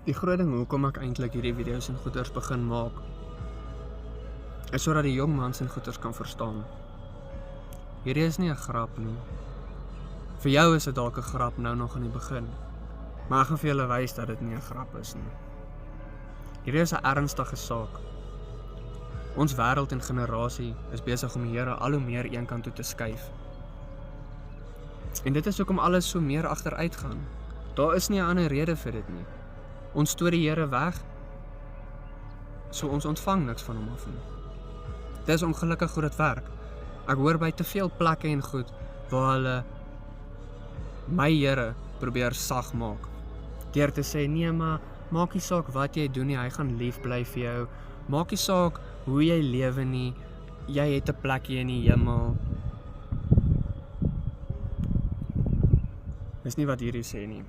Die groot ding hoekom ek eintlik hierdie video's en goeders begin maak, is sodat die jong mans en goeders kan verstaan. Hierdie is nie 'n grap nie. Vir jou is dit dalk 'n grap nou nog in die begin, maar ek gaan vir julle wys dat dit nie 'n grap is nie. Hierdie is 'n ernstige saak. Ons wêreld en generasie is besig om die Here al hoe meer eenkant toe te skuif. En dit is hoekom alles so meer agteruit gaan. Daar is nie 'n ander rede vir dit nie. Ons stoot die Here weg, so ons ontvang niks van hom af nie. Dit is ongelukkig hoe dit werk. Ek hoor by te veel plekke en goed waar hulle my Here probeer sag maak. Deur te sê, nee maar, maak nie saak wat jy doen nie, hy gaan lief bly vir jou. Maak nie saak hoe jy lewe nie, jy het 'n plekjie in die hemel. Dis nie wat hierdie sê nie.